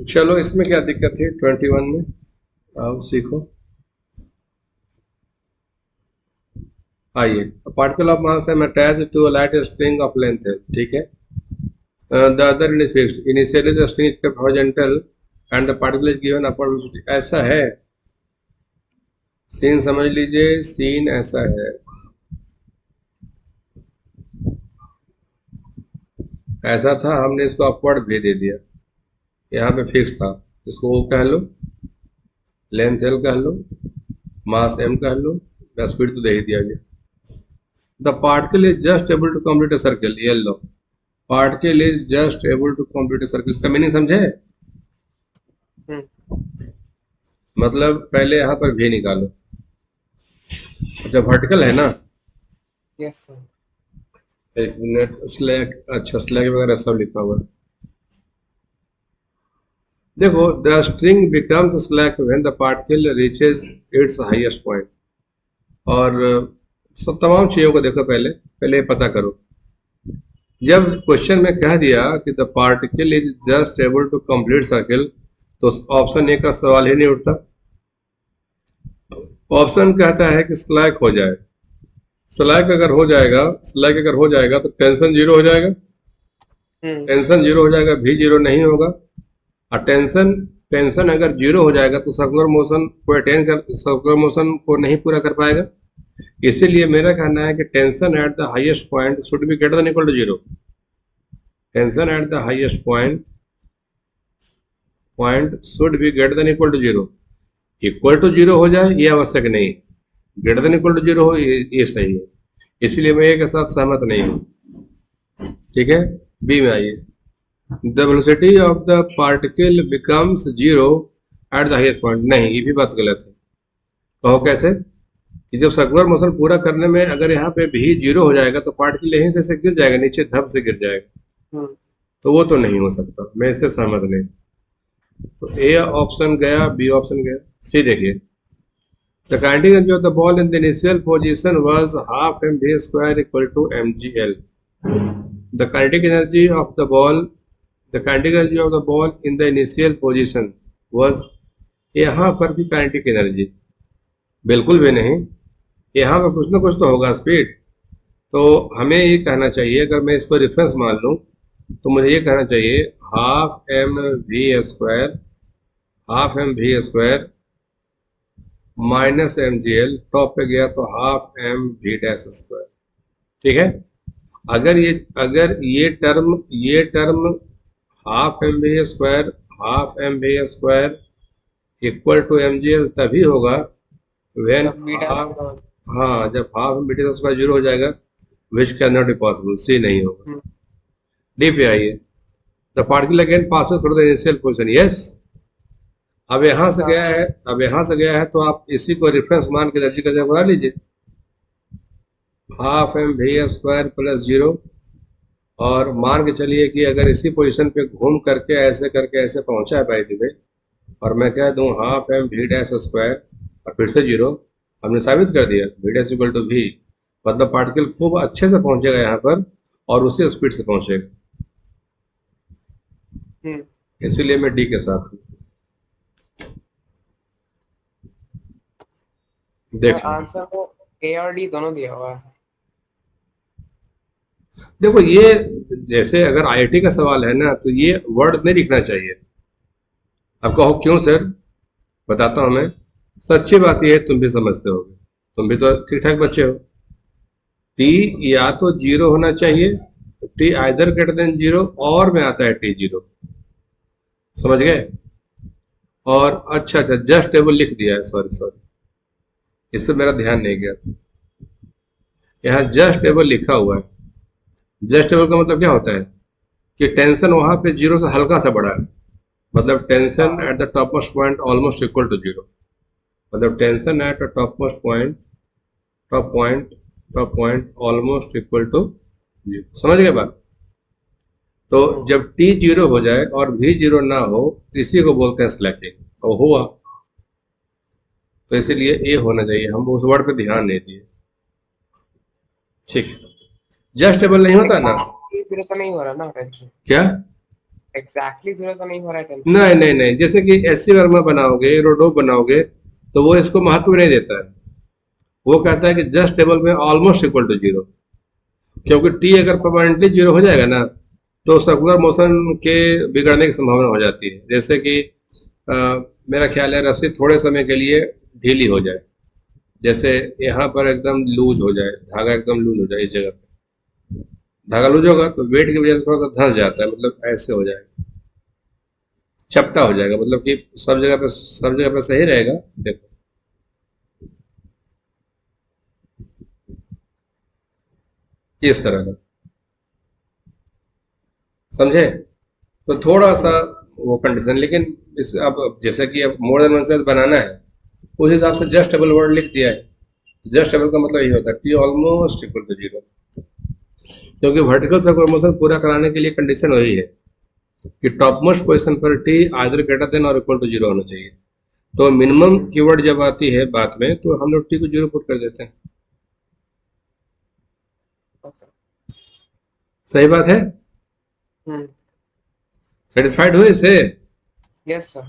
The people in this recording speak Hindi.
चलो इसमें क्या दिक्कत है 21 में, आओ सीखो। आइए, particle of mass m attach to a light string of length है, ठीक है। The other is fixed, initially the string is kept horizontal and the particle is given upward velocity. ऐसा है, सीन समझ लीजिए, सीन ऐसा है, ऐसा था, हमने इसको अपवर्ड भी दे दिया, यहाँ पे फिक्स था, इसको O कह लो, लेंथ L कह लो, मास M कह लो, स्पीड तो दे ही दिया गया। The particle is just able to complete a circle, ये लो, particle is just able to complete a circle, इसका मीनिंग समझे? हम्म। मतलब पहले यहाँ पर भी निकालो, अच्छा वर्टिकल है ना, यस सर। एक मिनट, स्लैग, अच्छा स्लैग वगैरह सब लिखा हुआ है। देखो, the string becomes slack when the particle reaches it's highest point. और सब तमाम चीजों को देखो, पहले पहले ये पता करो, जब क्वेश्चन में कह दिया कि the particle is just able to complete circle, तो ऑप्शन ए का सवाल ही नहीं उठता। ऑप्शन कहता है कि स्लैक हो जाए, स्लैक अगर हो जाएगा, स्लैक अगर हो जाएगा तो टेंशन जीरो हो जाएगा, हम्म। टेंशन जीरो हो जाएगा, भी जीरो नहीं होगा। और टेंशन टेंशन अगर जीरो हो जाएगा तो सर्कुलर मोशन को अटेन कर, सर्कुलर मोशन को नहीं पूरा कर पाएगा। इसीलिए मेरा कहना है कि tension at the highest point should be greater than equal to zero. Tension at the highest point should be greater than equal to zero. Equal to zero हो जाए ये आवश्यक नहीं, greater than equal to zero हो ये सही है। इसलिए मैं ये के साथ सहमत नहीं हूँ, ठीक है। बी में आइए, the velocity of the particle becomes zero eight the highest point, नहीं ये भी बात गलत है। कहो कैसे? कि जब सर्कुलर मोशन पूरा करने में अगर यहाँ पे भी जीरो हो जाएगा तो पार्टिकल यहीं से गिर जाएगा, नीचे धप से गिर जाएगा, हम्म। तो वो तो नहीं हो सकता, मैं इससे सहमत नहीं। तो ए ऑप्शन गया, बी ऑप्शन गया, सी देखिए, the kinetic energy of the ball in the initial position was half m v square equal to m g l. The kinetic energy of the ball, the kinetic energy of the ball in the initial position was, यहाँ पर की काइनेटिक एनर्जी बिल्कुल भी नहीं, यहाँ पर कुछ ना कुछ तो होगा स्पीड। तो हमें ये कहना चाहिए, अगर मैं इसको रेफरेंस मान लूँ तो मुझे ये कहना चाहिए half m v square, half m v square minus m g l, top पे गया तो half m v dash square, ठीक है। अगर ये term half m v square, half m v square equal to m g l तभी होगा व्हेन जब बीटा हाफ, जीरो। हाँ जब half m b square zero हो जाएगा, which can not be possible, C नहीं होगा। हम्म। डी पे आइए, the particle again passes through the initial position, yes. अब यहाँ से हाँ। गया है, अब यहाँ से गया है तो आप इसी को रेफरेंस मान के एनर्जी का जगह बना लीजिए, half m v square plus zero. और मान के चलिए कि अगर इसी पोजीशन पे घूम करके ऐसे पहुंचा है बाई द वे, और मैं कह दूं half m v dash square और फिर से जीरो, हमने साबित कर दिया v dash equal to v, मतलब पार्टिकल खूब अच्छे से पहुंचेगा यहाँ पर और उसी स्पीड से पहुंचेगा। हम्म। इसीलिए मैं डी के साथ हूँ। तो देख लो, आंसर में ए और डी दोनों दिया हुआ है। देखो ये, जैसे अगर आईआईटी का सवाल है ना, तो ये वर्ड नहीं लिखना चाहिए। अब कहो क्यों सर, बताता हूं मैं। सच्ची बात यह है, तुम भी समझते होगे, तुम भी तो ठीक ठाक बच्चे हो। T yes sir. या तो जीरो होना चाहिए, T either greater than zero, और में आता है टी जीरो, समझ गए। और अच्छा अच्छा, जस्ट टेबल लिख दिया है, सॉरी सॉरी, इससे मेरा ध्यान नहीं गया था। यहाँ जस्ट टेबल लिखा हुआ है, जस्ट टेबल का मतलब क्या होता है कि टेंशन वहां पे जीरो से हल्का सा बड़ा है, मतलब टेंशन हाँ। At the topmost point almost equal to zero, मतलब tension at topmost point, top point, top point almost equal to zero, समझ गए बात। तो हम्म। जब टी जीरो हो जाए और भी जीरो ना हो, इसी को बोलते हैं स्लैकिंग, और हुआ, तो इसीलिए ए होना चाहिए, हम उस वर्ड पे ध्यान नहीं दिए, ठीक है। जस्ट टेबल नहीं होता लेकिन ना, ये फिर तो नहीं हो रहा ना रज्जू। क्या? एग्जैक्टली जीरो से नहीं हो रहा है टेंशन। नहीं नहीं नहीं, जैसे कि एससी वर्मा बनाओगे, रोडो बनाओगे, तो वो इसको महत्व नहीं देता है। वो कहता है कि जस्ट टेबल में ऑलमोस्ट इक्वल टू जीरो, क्योंकि टी अगर परमानेंटली जीरो हो जाएगा ना, तो सर्कुलर मोशन के बिगड़ने की संभावना हो जाती है। जैसे कि अ, मेरा ख्याल है रस्सी थोड़े समय के लिए ढीली हो जाए, जैसे यहाँ पर एकदम लूज हो जाए, धागा एकदम लूज हो जाए, इस जगह पे धागा लूज होगा तो वेट की वजह से थोड़ा सा धंस जाता है, मतलब ऐसे हो जाएगा, चपटा हो जाएगा, मतलब कि सब जगह पे सही रहेगा। देखो इस तरह का, समझे? तो थोड़ा सा वो कंडीशन, लेकिन इस अब जैसे कि अब मोर देन वन स्लाइस बनाना है, उस हिसाब से जस्ट टेबल वर्ड लिख दिया है। जस्ट टेबल का मतलब यही होता है T almost equal to zero, क्योंकि वर्टिकल सर्कुलर मोशन पूरा कराने के लिए कंडीशन वही है कि टॉप मोस्ट पोजिशन पर टी आइदर ग्रेटर देन और इक्वल टू जीरो होना चाहिए। तो मिनिमम कीवर्ड जब आती है बात में, तो हम लोग टी को जीरो पुट कर देते हैं। ओके। सही बात है? हम्म। सेटिस्फाइड हुए इससे? Yes sir.